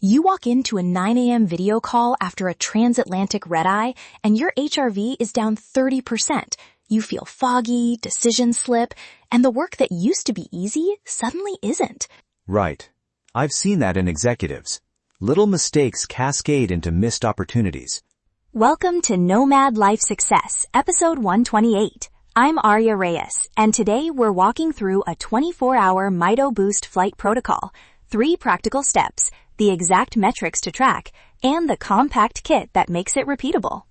You walk into a 9 a.m. video call after a transatlantic red-eye, and your HRV is down 30%. You feel foggy, decisions slip, and the work that used to be easy suddenly isn't. Right. I've seen that in executives. Little mistakes cascade into missed opportunities. Welcome to Nomad Life Success, episode 128. I'm Arya Reyes, and today we're walking through a 24-hour Mito Boost flight protocol, 3 practical steps, the exact metrics to track, and the compact kit that makes it repeatable.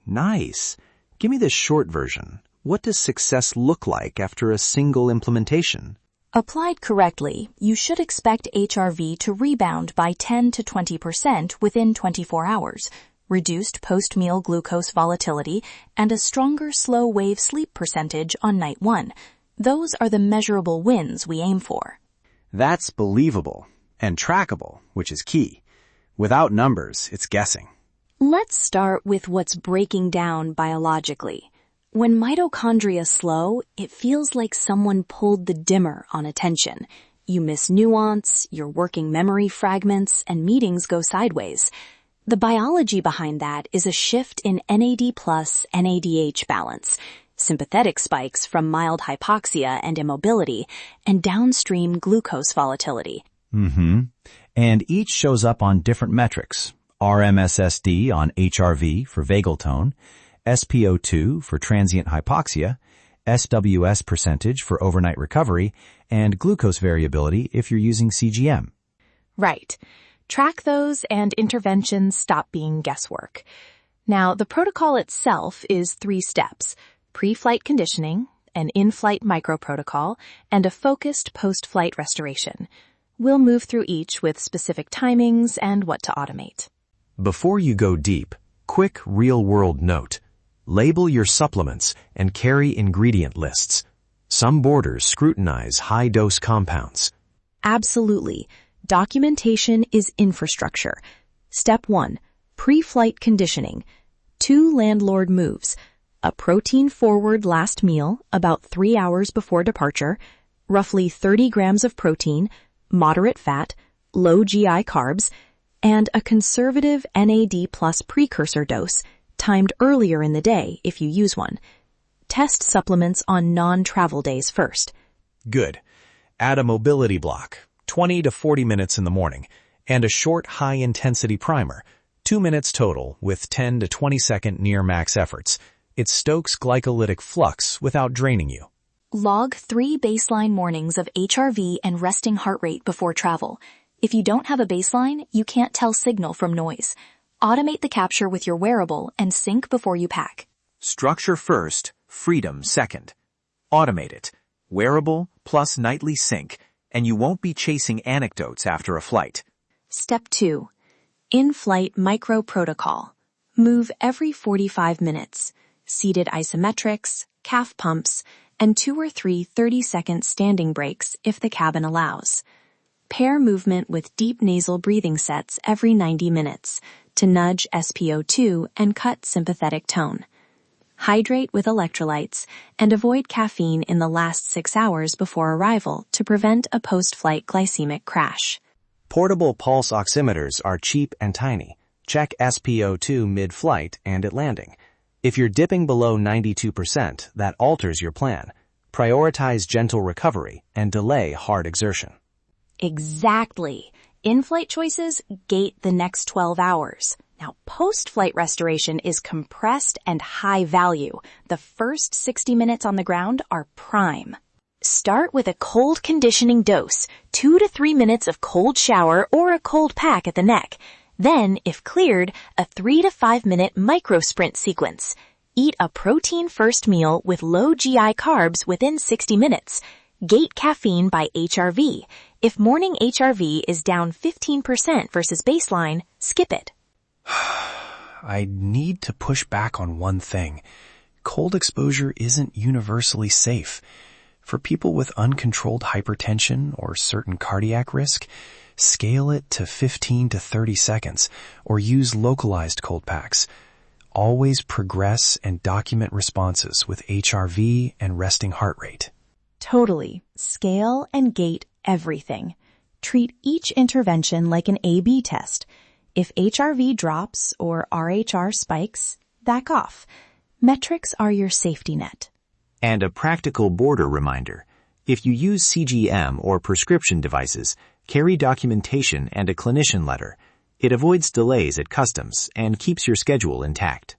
Nice. Give me the short version. What does success look like after a single implementation? Applied correctly, you should expect HRV to rebound by 10 to 20% within 24 hours, reduced post-meal glucose volatility, and a stronger slow-wave sleep percentage on night 1. Those are the measurable wins we aim for. That's believable and trackable, which is key. Without numbers, it's guessing. Let's start with what's breaking down biologically. When mitochondria slow, it feels like someone pulled the dimmer on attention. You miss nuance, you're working memory fragments, and meetings go sideways. The biology behind that is a shift in NAD plus NADH balance, sympathetic spikes from mild hypoxia and immobility, and downstream glucose volatility. And each shows up on different metrics. RMSSD on HRV for vagal tone, SpO2 for transient hypoxia, SWS percentage for overnight recovery, and glucose variability if you're using CGM. Right. Track those and interventions stop being guesswork. Now, the protocol itself is 3 steps: pre-flight conditioning, an in-flight micro-protocol, and a focused post-flight restoration. We'll move through each with specific timings and what to automate. Before you go deep, quick real-world note. Label your supplements and carry ingredient lists. Some boarders scrutinize high-dose compounds. Absolutely. Documentation is infrastructure. Step 1, pre-flight conditioning. 2 landlord moves. A protein-forward last meal about 3 hours before departure, roughly 30 grams of protein, moderate fat, low GI carbs, and a conservative NAD plus precursor dose, timed earlier in the day if you use one. Test supplements on non-travel days first. Good. Add a mobility block, 20 to 40 minutes in the morning, and a short high-intensity primer, 2 minutes total with 10 to 20 second near-max efforts. It stokes glycolytic flux without draining you. Log 3 baseline mornings of HRV and resting heart rate before travel. If you don't have a baseline, you can't tell signal from noise. Automate the capture with your wearable and sync before you pack. Structure first, freedom second. Automate it. Wearable plus nightly sync, and you won't be chasing anecdotes after a flight. Step 2. In-flight micro-protocol. Move every 45 minutes. Seated isometrics, calf pumps, and 2 or 3 30-second standing breaks if the cabin allows. Pair movement with deep nasal breathing sets every 90 minutes to nudge SpO2 and cut sympathetic tone. Hydrate with electrolytes and avoid caffeine in the last 6 hours before arrival to prevent a post-flight glycemic crash. Portable pulse oximeters are cheap and tiny. Check SpO2 mid-flight and at landing. If you're dipping below 92%, that alters your plan. Prioritize gentle recovery and delay hard exertion. Exactly. In-flight choices gate the next 12 hours. Now, post-flight restoration is compressed and high value. The first 60 minutes on the ground are prime. Start with a cold conditioning dose, 2 to 3 minutes of cold shower or a cold pack at the neck. Then, if cleared, a 3 to 5 minute micro-sprint sequence. Eat a protein-first meal with low GI carbs within 60 minutes. Gate caffeine by HRV. If morning HRV is down 15% versus baseline, skip it. I need to push back on one thing. Cold exposure isn't universally safe. For people with uncontrolled hypertension or certain cardiac risk, scale it to 15 to 30 seconds or use localized cold packs. Always progress and document responses with HRV and resting heart rate. Totally. Scale and gate everything. Treat each intervention like an A/B test. If HRV drops or RHR spikes, back off. Metrics are your safety net. And a practical border reminder. If you use CGM or prescription devices, carry documentation and a clinician letter. It avoids delays at customs and keeps your schedule intact.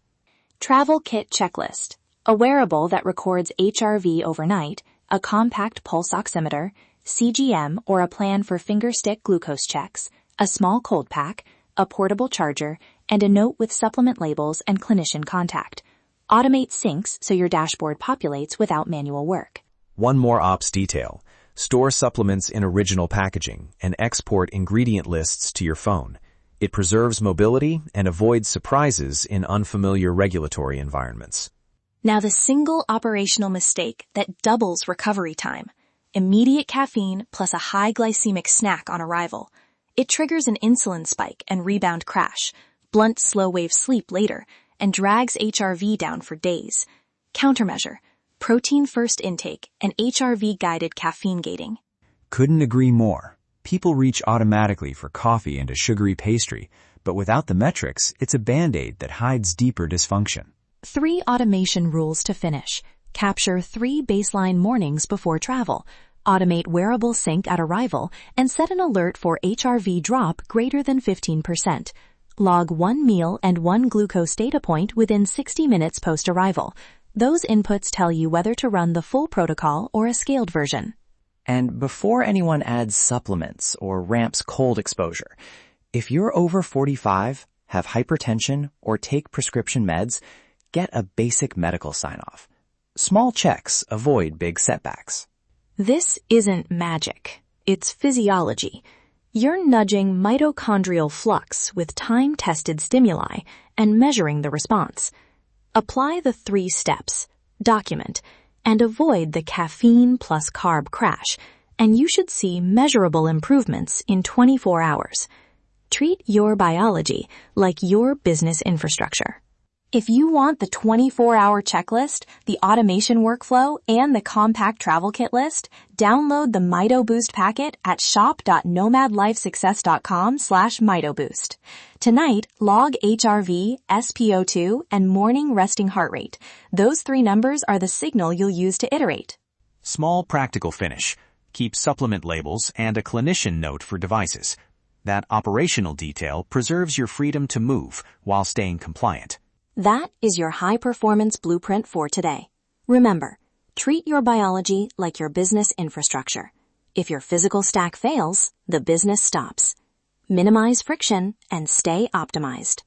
Travel Kit Checklist. A wearable that records HRV overnight, a compact pulse oximeter, CGM or a plan for fingerstick glucose checks, a small cold pack, a portable charger, and a note with supplement labels and clinician contact. Automate syncs so your dashboard populates without manual work. One more ops detail. Store supplements in original packaging and export ingredient lists to your phone. It preserves mobility and avoids surprises in unfamiliar regulatory environments. Now the single operational mistake that doubles recovery time. Immediate caffeine plus a high glycemic snack on arrival. It triggers an insulin spike and rebound crash, blunts slow-wave sleep later, and drags HRV down for days. Countermeasure. Protein-first intake and HRV-guided caffeine gating. Couldn't agree more. People reach automatically for coffee and a sugary pastry, but without the metrics, it's a Band-Aid that hides deeper dysfunction. 3 automation rules to finish. Capture 3 baseline mornings before travel. Automate wearable sync at arrival and set an alert for HRV drop greater than 15%. Log 1 meal and 1 glucose data point within 60 minutes post-arrival. Those inputs tell you whether to run the full protocol or a scaled version. And before anyone adds supplements or ramps cold exposure, if you're over 45, have hypertension, or take prescription meds, get a basic medical sign-off. Small checks avoid big setbacks. This isn't magic. It's physiology. You're nudging mitochondrial flux with time-tested stimuli and measuring the response. Apply the 3 steps, document, and avoid the caffeine plus carb crash, and you should see measurable improvements in 24 hours. Treat your biology like your business infrastructure. If you want the 24-hour checklist, the automation workflow, and the compact travel kit list, download the MitoBoost packet at shop.nomadlifesuccess.com/MitoBoost. Tonight, log HRV, SpO2, and morning resting heart rate. Those 3 numbers are the signal you'll use to iterate. Small practical finish. Keep supplement labels and a clinician note for devices. That operational detail preserves your freedom to move while staying compliant. That is your high-performance blueprint for today. Remember, treat your biology like your business infrastructure. If your physical stack fails, the business stops. Minimize friction and stay optimized.